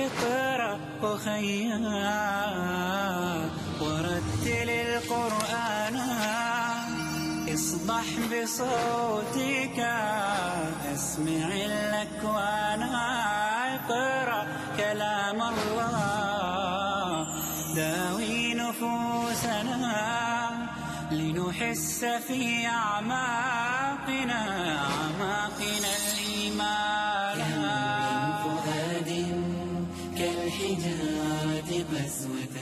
اقرأ أخيا ورتل القرآن اصدح بصوتك اسمع الأكوان اقرأ كلام الله داوي نفوسنا لنحس في أعماقنا الإيمان من فؤاد كالحجارة قسوة.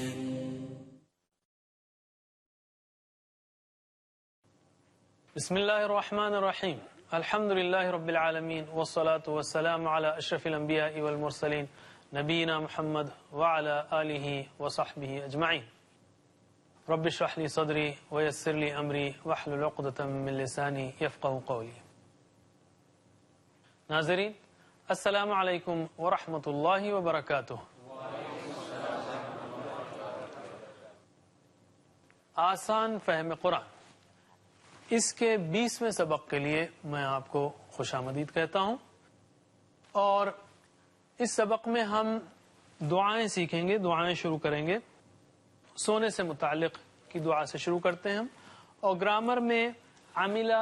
بسم الله الرحمن الرحيم. الحمد لله رب العالمين والصلاة والسلام على أشرف الأنبياء والمرسلين نبينا محمد وعلى آله وصحبه أجمعين. رب اشرح لي صدري ويسر لي أمري واحلل عقدة من لساني يفقهوا قولي. ناظرین السلام علیکم ورحمۃ اللہ وبرکاتہ. آسان فہم قرآن اس کے 20ویں سبق کے لیے میں آپ کو خوش آمدید کہتا ہوں، اور اس سبق میں ہم دعائیں سیکھیں گے، دعائیں شروع کریں گے. سونے سے متعلق کی دعا سے شروع کرتے ہیں ہم، اور گرامر میں عاملہ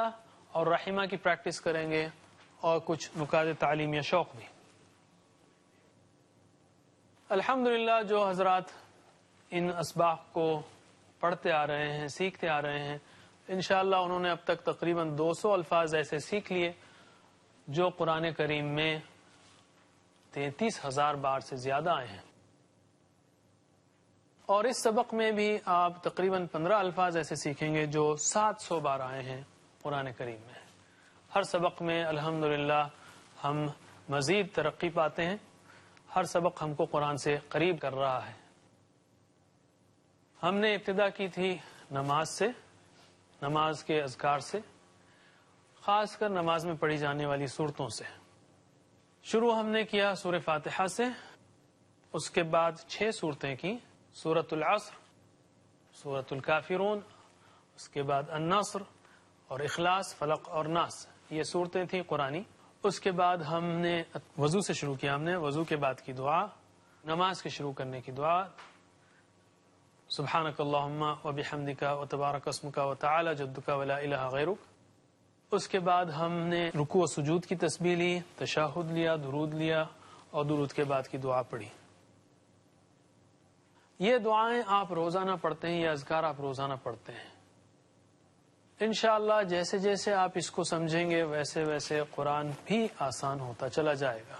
اور رحمہ کی پریکٹس کریں گے اور کچھ نکات تعلیم یا شوق بھی. الحمدللہ جو حضرات ان اسباق کو پڑھتے آ رہے ہیں، سیکھتے آ رہے ہیں، انشاءاللہ انہوں نے اب تک تقریباً 200 الفاظ ایسے سیکھ لیے جو قرآن کریم میں 33,000 بار سے زیادہ آئے ہیں. اور اس سبق میں بھی آپ تقریباً 15 الفاظ ایسے سیکھیں گے جو 700 بار آئے ہیں قرآن کریم میں. ہر سبق میں الحمدللہ ہم مزید ترقی پاتے ہیں، ہر سبق ہم کو قرآن سے قریب کر رہا ہے. ہم نے ابتدا کی تھی نماز سے، نماز کے اذکار سے، خاص کر نماز میں پڑھی جانے والی صورتوں سے. شروع ہم نے کیا سورہ فاتحہ سے، اس کے بعد 6 صورتیں کی، سورۃ العصر، سورۃ الکافرون، اس کے بعد النصر اور اخلاص، فلق اور ناس، یہ صورتیں تھیں قرآنی. اس کے بعد ہم نے وضو سے شروع کیا، ہم نے وضو کے بعد کی دعا، نماز کے شروع کرنے کی دعا، سبحانک اللہم وبحمدک وتبارک اسمک وتعالی جدک ولا الہ غیرک. اس کے بعد ہم نے رکوع و سجود کی تسبیح لی، تشہد لیا، درود لیا، اور درود کے بعد کی دعا پڑھی. یہ دعائیں آپ روزانہ پڑھتے ہیں، یہ اذکار آپ روزانہ پڑھتے ہیں. انشاءاللہ جیسے جیسے آپ اس کو سمجھیں گے ویسے ویسے قرآن بھی آسان ہوتا چلا جائے گا.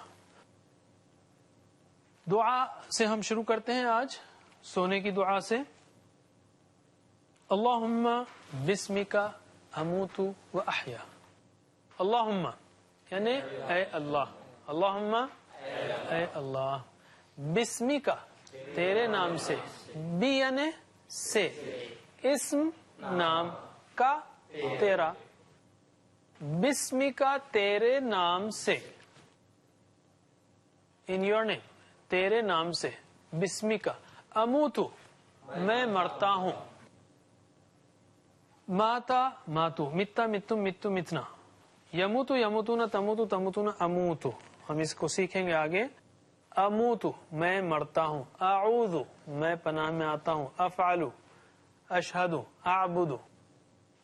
دعا سے ہم شروع کرتے ہیں آج، سونے کی دعا سے. اللہم بسمک اموت و احیا. اللہم یعنی اے اللہ، اللہم اے اللہ، بسمک تیرے نام سے، بی یعنی سے، اسم نام کا تیرا، بسمی کا تیرے نام سے، ان یور نیم تیرے نام سے، بسمی کا، اموتو میں مرتا ہوں، ماتا ماتو، متا متو متو متنا، یموتو یموتون تموتو تموتون اموتو. ہم اس کو سیکھیں گے آگے. اموتو میں مرتا ہوں، اعوذ میں پناہ میں آتا ہوں، افعلو اشہدو اعبدو،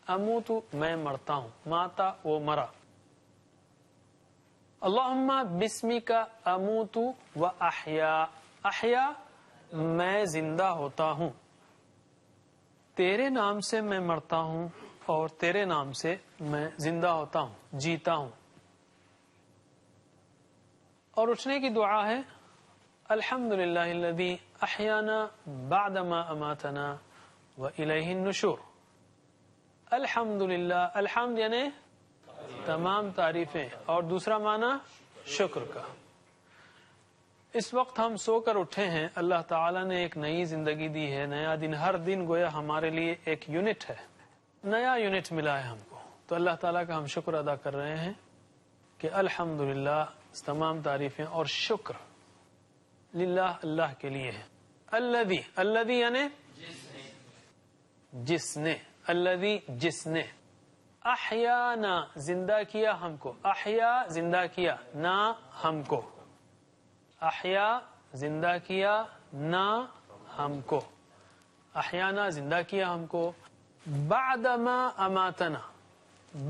اموتو میں مرتا ہوں، ماتا وہ مرا. اللہم بسمک اموت و احیا، احیا میں زندہ ہوتا ہوں، تیرے نام سے میں مرتا ہوں اور تیرے نام سے میں زندہ ہوتا ہوں، جیتا ہوں. اور اٹھنے کی دعا ہے الحمدللہ الذی احیانا بعدما اماتنا والیہ النشور. الحمدللہ، الحمد یعنی تمام تعریفیں، اور دوسرا معنی شکر کا. اس وقت ہم سو کر اٹھے ہیں، اللہ تعالیٰ نے ایک نئی زندگی دی ہے، نیا دن، ہر دن گویا ہمارے لیے ایک یونٹ ہے، نیا یونٹ ملا ہے ہم کو. تو اللہ تعالیٰ کا ہم شکر ادا کر رہے ہیں کہ الحمدللہ تمام تعریفیں اور شکر للہ اللہ کے لیے ہے. الذی، الذی یعنی جس نے، الذی جس نے، احیانا زندہ کیا ہم کو، احیا زندہ کیا، نا ہم کو، احیا زندہ کیا نہ ہم کو، احیانا زندہ کیا ہم کو، بعدما اماتنا،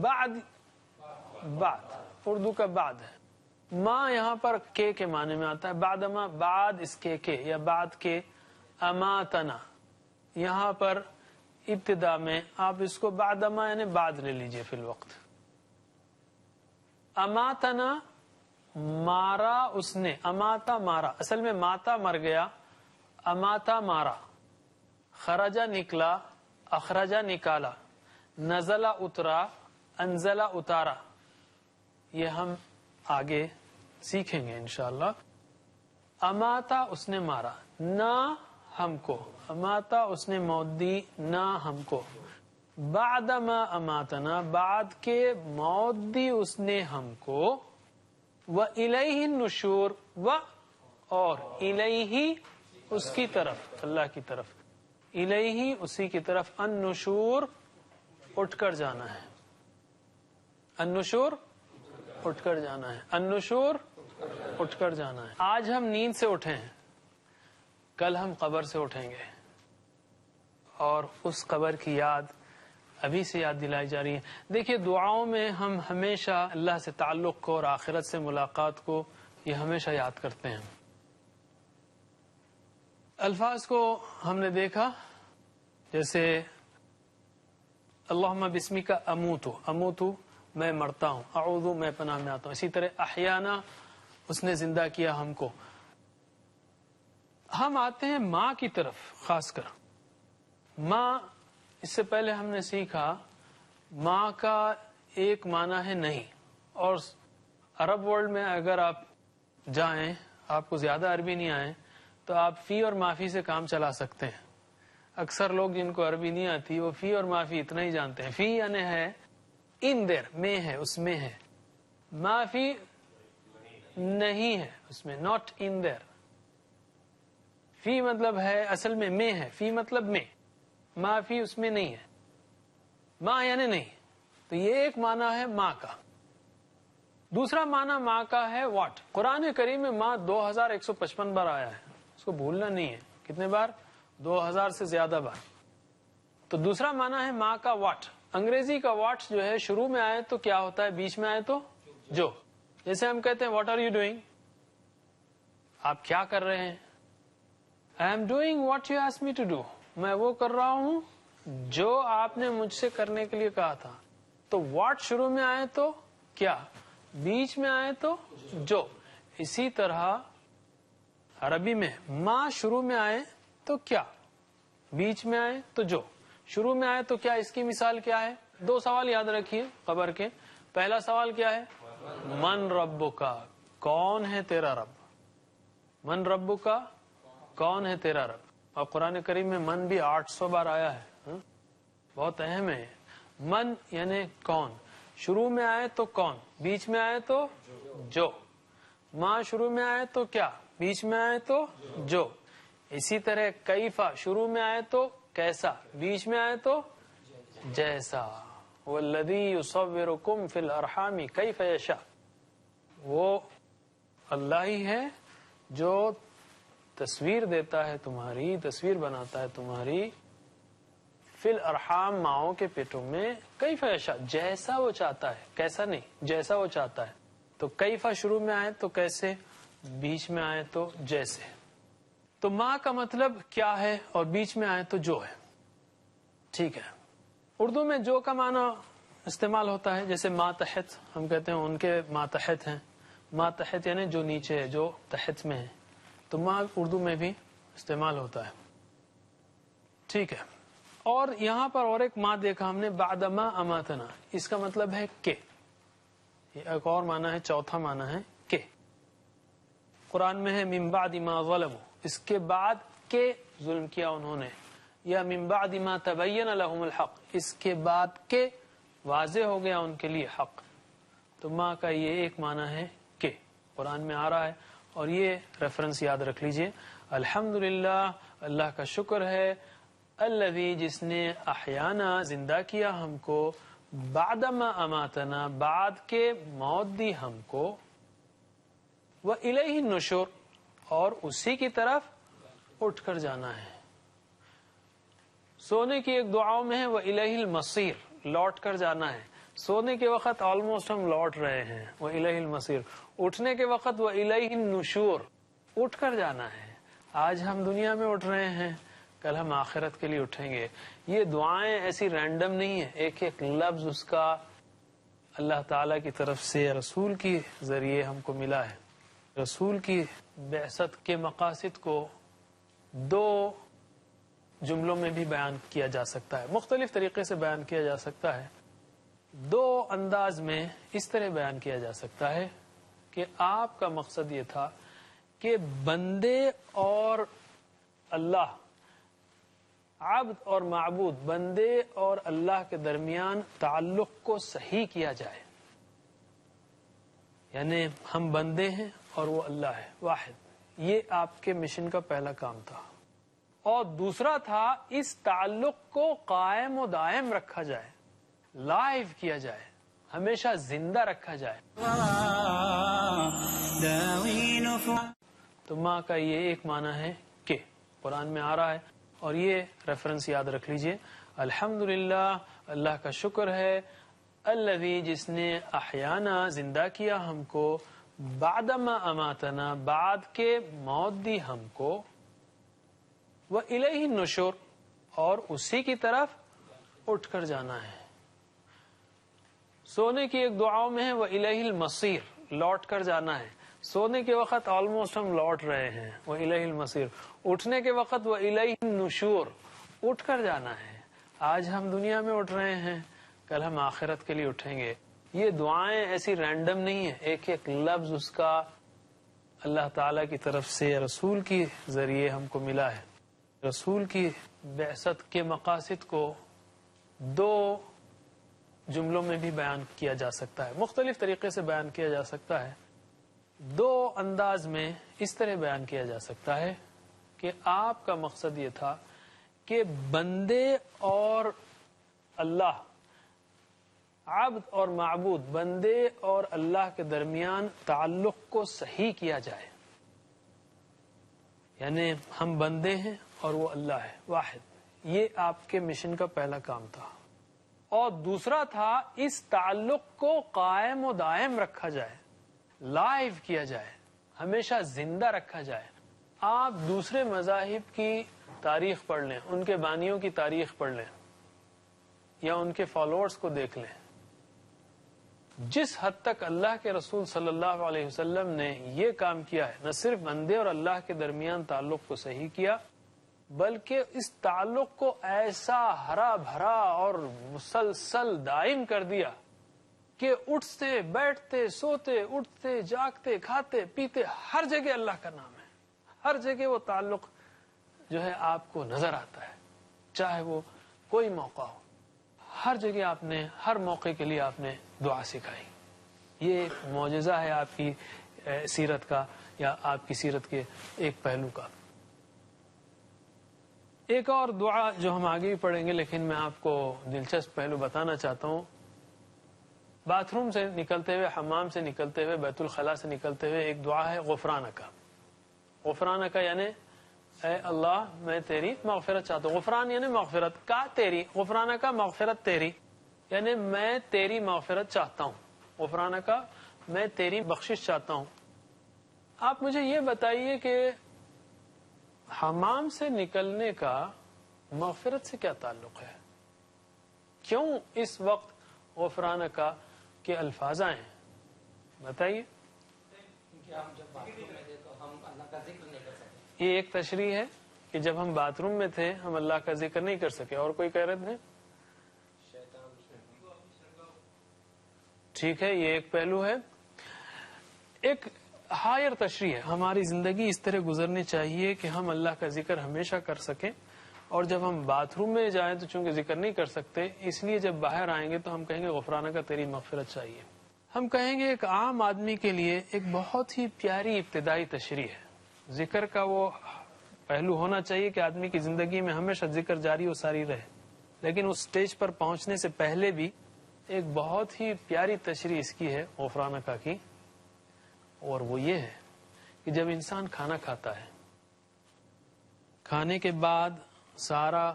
بعد اردو کا بعد ہے، ما یہاں پر کے معنی میں آتا ہے، بعدما بعد اس کے یا بعد کے، اماتنا یہاں پر ابتدا میں آپ اس کو بعدما یعنی بعد لے لیجئے فی الوقت. اماتنا مارا اس نے، اماتا مارا، اصل میں ماتا مر گیا، اماتا مارا، خرجا نکلا، اخرجا نکالا، نزلہ اترا، انزلہ اتارا، یہ ہم آگے سیکھیں گے انشاءاللہ. اماتا اس نے مارا، نہ ہم کو، اماتا اس نے موت دی نہ ہم کو، بعد ما اماتنا بعد کے موت دی اس نے ہم کو، وَإِلَيْهِ النُّشُورُ اور الیہ اس کی طرف، اللہ کی طرف، الیہ اسی کی طرف، النشور اٹھ کر جانا ہے، النشور اٹھ کر جانا ہے، النشور اٹھ کر جانا ہے. آج ہم نیند سے اٹھے ہیں، کل ہم قبر سے اٹھیں گے، اور اس قبر کی یاد ابھی سے یاد دلائی جا رہی ہے. دیکھیے دعاؤں میں ہم ہمیشہ اللہ سے تعلق کو اور آخرت سے ملاقات کو یہ ہمیشہ یاد کرتے ہیں. الفاظ کو ہم نے دیکھا، جیسے اللہم بسمک اموتو، اموتو میں مرتا ہوں، اعوذ میں پناہ میں آتا ہوں. اسی طرح احیانا اس نے زندہ کیا ہم کو. ہم آتے ہیں ماں کی طرف، خاص کر ماں. اس سے پہلے ہم نے سیکھا ماں کا ایک معنی ہے نہیں، اور عرب ورلڈ میں اگر آپ جائیں، آپ کو زیادہ عربی نہیں آئے تو آپ فی اور مافی سے کام چلا سکتے ہیں. اکثر لوگ جن کو عربی نہیں آتی وہ فی اور مافی اتنا ہی جانتے ہیں. فی یعنی ہے ان دیر میں ہے، اس میں ہے. مافی نہیں ہے اس میں، ناٹ ان دیر. فی مطلب ہے اصل میں ہے، فی مطلب میں، مافی اس میں نہیں ہے، ماں یعنی نہیں. تو یہ ایک معنی ہے ماں کا. دوسرا معنی ماں کا ہے واٹ. قرآن کریم میں ماں 2155 بار آیا ہے، اس کو بھولنا نہیں ہے. کتنے بار؟ 2000 سے زیادہ بار. تو دوسرا معنی ہے ماں کا واٹ. انگریزی کا واٹ جو ہے شروع میں آئے تو کیا ہوتا ہے، بیچ میں آئے تو جو. جیسے ہم کہتے ہیں واٹ آر یو ڈوئنگ، آپ کیا کر رہے ہیں. I am doing what you ask me to do, میں وہ کر رہا ہوں جو آپ نے مجھ سے کرنے کے لیے کہا تھا. تو واٹ شروع میں آئے تو کیا، بیچ میں آئے تو جو. اسی طرح عربی میں ماں شروع میں آئے تو کیا، بیچ میں آئے تو جو. شروع میں آئے تو کیا، اس کی مثال کیا ہے. 2 سوال یاد رکھیے قبر کے. پہلا سوال کیا ہے، من ربک، کون ہے تیرا رب. من ربک، کون ہے تیرا رب. اور قرآن کریم میں من بھی 800 بار آیا ہے، بہت اہم ہے. من یعنی کون. شروع میں آئے تو کون، بیچ میں آئے تو جو. ماں شروع میں آئے تو کیا، بیچ میں آئے تو جو. اسی طرح کیفا شروع میں آئے تو کیسا، بیچ میں آئے تو جیسا. والذی یصورکم فی الارحام کیف یشاء، وہ اللہ ہی ہے جو تصویر دیتا ہے تمہاری، تصویر بناتا ہے تمہاری، فی الارحام ماؤں کے پیٹوں میں، کیف یشاء جیسا وہ چاہتا ہے، کیسا نہیں جیسا وہ چاہتا ہے. تو کیفا شروع میں آئے تو کیسے، بیچ میں آئے تو جیسے. تو ماں کا مطلب کیا ہے اور بیچ میں آئے تو جو ہے. ٹھیک ہے. اردو میں جو کا معنی استعمال ہوتا ہے، جیسے ماتحت ہم کہتے ہیں ان کے ماتحت ہیں. ماتحت یعنی جو نیچے ہے، جو تحت میں ہے. تو ماں اردو میں بھی استعمال ہوتا ہے. ٹھیک ہے. اور یہاں پر اور ایک ماں دیکھا ہم نے، بعدما اماتنا. اس کا مطلب ہے کہ، یہ ایک اور معنی ہے، چوتھا معنی ہے کہ. قرآن میں ہے من بعد ما ظلموا، اس کے بعد کہ ظلم کیا انہوں نے. یا من بعد ما تبین لهم الحق، اس کے بعد کہ واضح ہو گیا ان کے لیے حق. تو ماں کا یہ ایک معنی ہے کہ، قرآن میں آ رہا ہے. اور یہ ریفرنس یاد رکھ لیجئے. الحمدللہ، اللہ کا شکر ہے، الذی جس نے احیانا زندہ کیا ہم کو، بعدما اماتنا بعد کے موت دی ہم کو، وَإِلَيْهِ النُّشُورُ اور اسی کی طرف اٹھ کر جانا ہے. سونے کی ایک دعاؤں میں ہے وَإِلَيْهِ الْمَصِيرُ، لوٹ کر جانا ہے. سونے کے وقت آلموسٹ ہم لوٹ رہے ہیں. وَإِلَيْهِ الْمَصِيرُ، اٹھنے کے وقت وَإِلَيْهِ النُّشُورُ، اٹھ کر جانا ہے. آج ہم دنیا میں اٹھ رہے ہیں، کل ہم آخرت کے لیے اٹھیں گے. یہ دعائیں ایسی رینڈم نہیں ہیں، ایک ایک لفظ اس کا اللہ تعالی کی طرف سے رسول کے ذریعے ہم کو ملا ہے. رسول کی بعثت کے مقاصد کو دو جملوں میں بھی بیان کیا جا سکتا ہے، مختلف طریقے سے بیان کیا جا سکتا ہے. دو انداز میں اس طرح بیان کیا جا سکتا ہے کہ آپ کا مقصد یہ تھا کہ بندے اور اللہ، عبد اور معبود، بندے اور اللہ کے درمیان تعلق کو صحیح کیا جائے. یعنی ہم بندے ہیں اور وہ اللہ ہے واحد. یہ آپ کے مشن کا پہلا کام تھا. اور دوسرا تھا اس تعلق کو قائم و دائم رکھا جائے، لائیو کیا جائے، ہمیشہ زندہ رکھا جائے. تو ماں کا یہ ایک معنی ہے کہ قرآن میں آ رہا ہے، اور یہ ریفرنس یاد رکھ لیجئے. الحمدللہ، اللہ کا شکر ہے، الذی، جس نے احیانا، زندہ کیا ہم کو، بعدما اماتنا، بعد کے موت دی ہم کو، وَإِلَيْهِ النُّشُورُ، اور اسی کی طرف اٹھ کر جانا ہے. سونے کی ایک دعاؤں میں ہے وَإِلَيْهِ الْمَصِيرُ، لوٹ کر جانا ہے. سونے کے وقت آلموسٹ ہم لوٹ رہے ہیں. وَإِلَيْهِ الْمَصِيرُ، اٹھنے کے وقت وَإِلَيْهِ النُّشُورُ، اٹھ کر جانا ہے. آج ہم دنیا میں اٹھ رہے ہیں، کل ہم آخرت کے لیے اٹھیں گے. یہ دعائیں ایسی رینڈم نہیں ہیں، ایک ایک لفظ اس کا اللہ تعالی کی طرف سے رسول کے ذریعے ہم کو ملا ہے. رسول کی بعثت کے مقاصد کو دو جملوں میں بھی بیان کیا جا سکتا ہے، مختلف طریقے سے بیان کیا جا سکتا ہے. دو انداز میں اس طرح بیان کیا جا سکتا ہے کہ آپ کا مقصد یہ تھا کہ بندے اور اللہ، عبد اور معبود، بندے اور اللہ کے درمیان تعلق کو صحیح کیا جائے. یعنی ہم بندے ہیں اور وہ اللہ ہے واحد. یہ آپ کے مشن کا پہلا کام تھا. اور دوسرا تھا اس تعلق کو قائم و دائم رکھا جائے، لائیو کیا جائے، ہمیشہ زندہ رکھا جائے. آپ دوسرے مذاہب کی تاریخ پڑھ لیں، ان کے بانیوں کی تاریخ پڑھ لیں، یا ان کے فالوورز کو دیکھ لیں. جس حد تک اللہ کے رسول صلی اللہ علیہ وسلم نے یہ کام کیا ہے، نہ صرف بندے اور اللہ کے درمیان تعلق کو صحیح کیا، بلکہ اس تعلق کو ایسا ہرا بھرا اور مسلسل دائم کر دیا کہ اٹھتے بیٹھتے سوتے اٹھتے جاگتے کھاتے پیتے ہر جگہ اللہ کا نام ہے. ہر جگہ وہ تعلق جو ہے آپ کو نظر آتا ہے، چاہے وہ کوئی موقع ہو. ہر جگہ آپ نے، ہر موقع کے لیے آپ نے دعا سکھائی. یہ ایک معجزہ ہے آپ کی سیرت کا، یا آپ کی سیرت کے ایک پہلو کا. ایک اور دعا جو ہم آگے بھی پڑھیں گے، لیکن میں آپ کو دلچسپ پہلو بتانا چاہتا ہوں. باتھ روم سے نکلتے ہوئے، حمام سے نکلتے ہوئے، بیت الخلاء سے نکلتے ہوئے ایک دعا ہے غفرانک. غفرانک یعنی اے اللہ میں تیری مغفرت چاہتا ہوں. غفران یعنی مغفرت کا تیری، غفرانک مغفرت تیری، یعنی میں تیری مغفرت چاہتا ہوں. غفرانک میں تیری بخشش چاہتا ہوں. آپ مجھے یہ بتائیے کہ حمام سے نکلنے کا مغفرت سے کیا تعلق ہے؟ کیوں اس وقت غفرانک کے الفاظ آئے ہیں؟ بتائیے. یہ ایک تشریح ہے کہ جب ہم باتھ روم میں تھے ہم اللہ کا ذکر نہیں کر سکے. اور کوئی کہہ رہے تھے؟ ٹھیک ہے، یہ ایک پہلو ہے. ایک ہائر تشریح ہے، ہماری زندگی اس طرح گزرنی چاہیے کہ ہم اللہ کا ذکر ہمیشہ کر سکیں. اور جب ہم باتھ روم میں جائیں تو چونکہ ذکر نہیں کر سکتے، اس لیے جب باہر آئیں گے تو ہم کہیں گے غفرانک تیری مغفرت چاہیے. ہم کہیں گے ایک عام آدمی کے لیے ایک بہت ہی پیاری ابتدائی تشریح ہے. ذکر کا وہ پہلو ہونا چاہیے کہ آدمی کی زندگی میں ہمیشہ ذکر جاری و ساری رہے، لیکن اس سٹیج پر پہنچنے سے پہلے بھی ایک بہت ہی پیاری تشریح اس کی ہے غفرانک کی. اور وہ یہ ہے کہ جب انسان کھانا کھاتا ہے، کھانے کے بعد سارا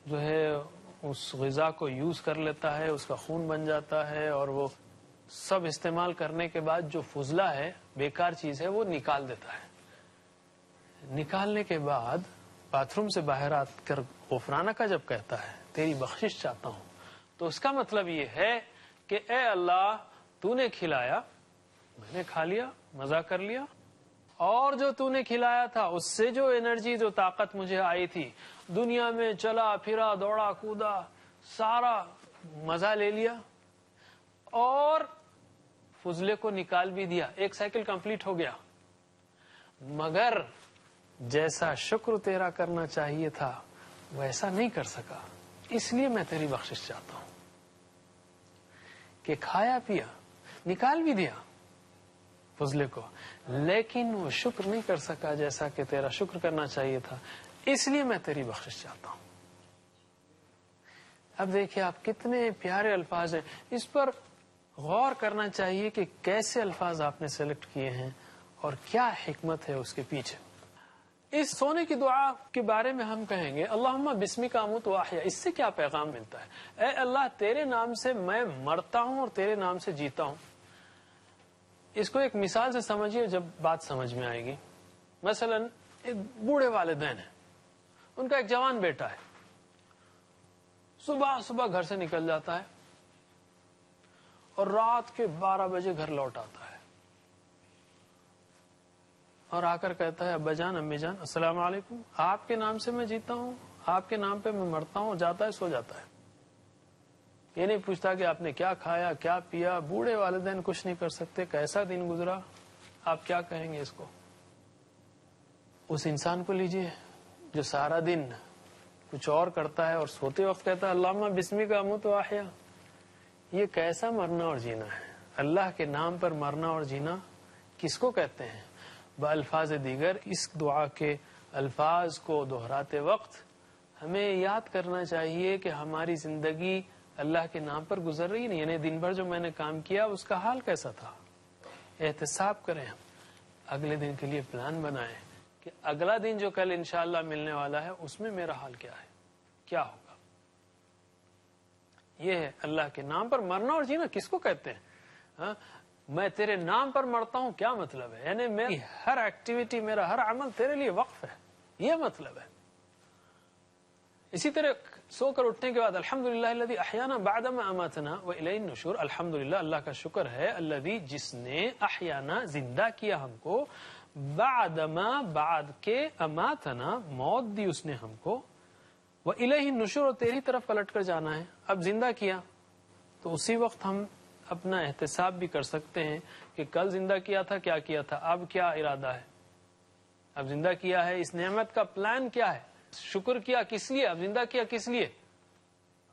جو ہے اس غذا کو یوز کر لیتا ہے، اس کا خون بن جاتا ہے، اور وہ سب استعمال کرنے کے بعد جو فضلہ ہے، بیکار چیز ہے، وہ نکال دیتا ہے۔ نکالنے کے بعد باتھ روم سے باہر آ کر غفرانہ کا جب کہتا ہے تیری بخشش چاہتا ہوں، تو اس کا مطلب یہ ہے کہ اے اللہ تو نے کھلایا، میں نے کھا لیا، مزہ کر لیا، اور جو تو نے کھلایا تھا اس سے جو انرجی، جو طاقت مجھے آئی تھی، دنیا میں چلا پھرا، دوڑا کودا، سارا مزہ لے لیا، اور فضلے کو نکال بھی دیا، ایک سائیکل کمپلیٹ ہو گیا، مگر جیسا شکر تیرا کرنا چاہیے تھا ویسا نہیں کر سکا، اس لیے میں تیری بخشش چاہتا ہوں کہ کھایا پیا، نکال بھی دیا فضلے کو، لیکن وہ شکر نہیں کر سکا جیسا کہ تیرا شکر کرنا چاہیے تھا، اس لیے میں تیری بخشش چاہتا ہوں۔ اب دیکھیے آپ کتنے پیارے الفاظ ہیں، اس پر غور کرنا چاہیے کہ کیسے الفاظ آپ نے سلیکٹ کیے ہیں اور کیا حکمت ہے اس کے پیچھے۔ اس سونے کی دعا کے بارے میں ہم کہیں گے اللہم بسمک اموت واحیا، اس سے کیا پیغام ملتا ہے؟ اے اللہ تیرے نام سے میں مرتا ہوں اور تیرے نام سے جیتا ہوں۔ اس کو ایک مثال سے سمجھیے، جب بات سمجھ میں آئے گی۔ مثلا ایک بوڑھے والدین ہیں، ان کا ایک جوان بیٹا ہے، صبح صبح گھر سے نکل جاتا ہے اور رات کے 12 بجے گھر لوٹ آتا ہے، اور آ کر کہتا ہے ابا جان امی جان السلام علیکم، آپ کے نام سے میں جیتا ہوں، آپ کے نام پہ میں مرتا ہوں، جاتا ہے سو جاتا ہے۔ یہ نہیں پوچھتا کہ آپ نے کیا کھایا کیا پیا۔ بوڑھے والدین کچھ نہیں کر سکتے، کیسا دن گزرا، آپ کیا کہیں گے اس کو؟ اس انسان کو لیجئے جو سارا دن کچھ اور کرتا ہے اور سوتے وقت کہتا ہے اللہم بسمک اموت واحیا، یہ کیسا مرنا اور جینا ہے؟ اللہ کے نام پر مرنا اور جینا کس کو کہتے ہیں؟ بالفاظ دیگر اس دعا کے الفاظ کو دہراتے وقت ہمیں یاد کرنا چاہیے کہ ہماری زندگی اللہ کے نام پر گزر رہی نہیں، یعنی دن بھر جو میں نے کام کیا اس کا حال کیسا تھا۔ احتساب کریں، ہم اگلے دن کے لیے پلان بنائیں کہ اگلا دن جو کل انشاءاللہ ملنے والا ہے اس میں میرا حال کیا ہے، کیا ہوگا۔ یہ ہے اللہ کے نام پر مرنا اور جینا کس کو کہتے ہیں؟ ہاں، میں تیرے نام پر مرتا ہوں کیا مطلب ہے؟ یعنی میری ہر ایکٹیویٹی، میرا ہر عمل تیرے لیے وقف ہے، یہ مطلب ہے۔ اسی طرح سو کر اٹھنے کے بعد الحمدللہ الذی احیانا بعدما اماتنا والیہ النشور، الحمدللہ اللہ کا شکر ہے، الذی جس نے احیانا زندہ کیا ہم کو، بعدما بعد کے، اماتنا موت دی اس نے ہم کو، والیہ النشور تیری طرف پلٹ کر جانا ہے۔ اب زندہ کیا تو اسی وقت ہم اپنا احتساب بھی کر سکتے ہیں کہ کل زندہ کیا تھا، کیا کیا تھا، اب کیا ارادہ ہے، اب زندہ کیا ہے، اس نعمت کا پلان کیا ہے، شکر کیا کس لیے، اب زندہ کیا کس لیے؟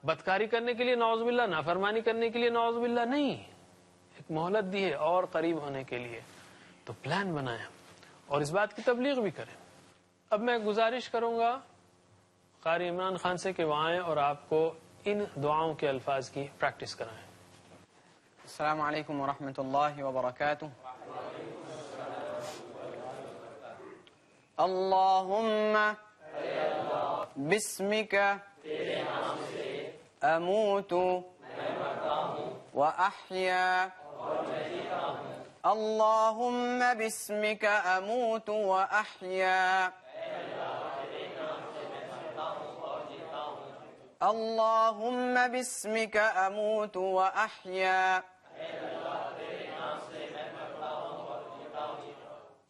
بدکاری کرنے کے لیے نعوذ باللہ، نافرمانی کرنے کے لیے نعوذ باللہ نہیں، ایک مہلت دی ہے اور قریب ہونے کے لیے، تو پلان بنائیں اور اس بات کی تبلیغ بھی کریں۔ اب میں گزارش کروں گا قاری عمران خان سے کہ وہ آئیں اور آپ کو ان دعاؤں کے الفاظ کی پریکٹس کرائیں۔ السلام علیکم ورحمۃ اللہ وبرکاتہ۔ اللہم بسمک اموت واحیا، اللہم بسمک اموت واحیا، اللہم بسمک اموت واحیا،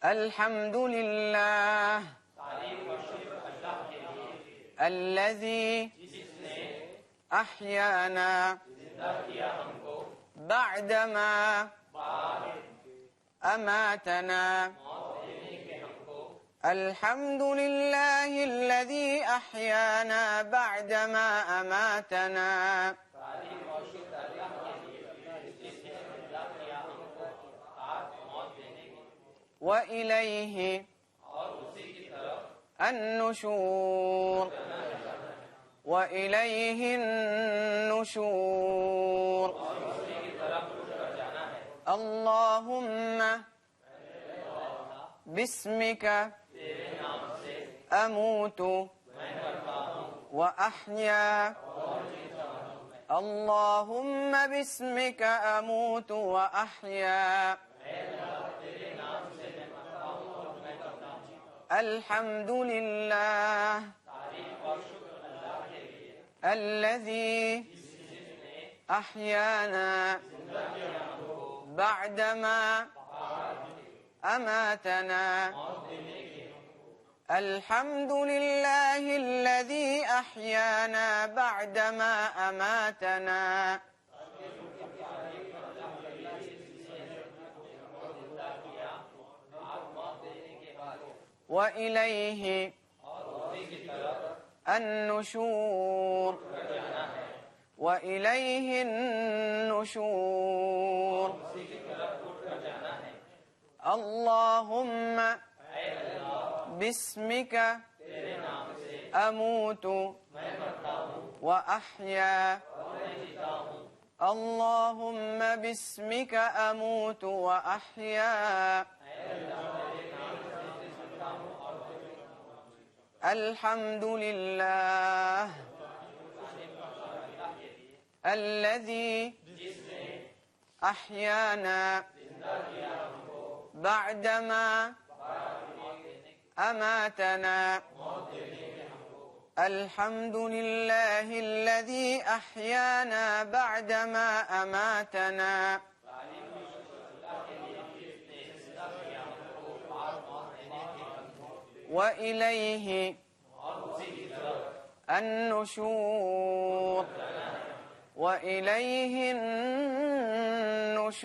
الحمد للہ الذی احیانا بعدما اماتنا، الحمد للہ الذی احیانا بعدما اماتنا، وإلیہ النشور، وإلیہ النشور، اللہم باسمك أموت وأحيا اللهم باسمك أموت وأحيا الحمد لله الذي أحيانا بعدما أماتنا الحمد لله الذي أحيانا بعدما أماتنا وإليه النشور وإليه النشور اللهم باسمك أموت وأحيا اللهم باسمك أموت وأحيا الحمد لله الذي أحيانا بعدما أماتنا الحمد لله الذي أحيانا بعدما أماتنا وإليه النشور وإليه النشور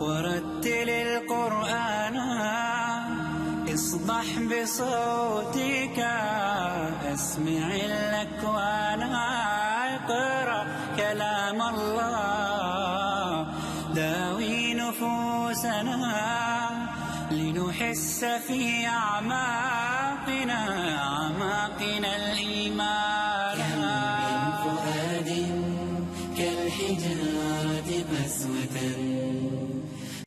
ورتل القرآن اصبح بصوتك اسمع الأكوان اقرأ كلام الله داوي نفوسنا لنحس في أعماقنا الإيمان كم من فؤاد كالحجارة قسوة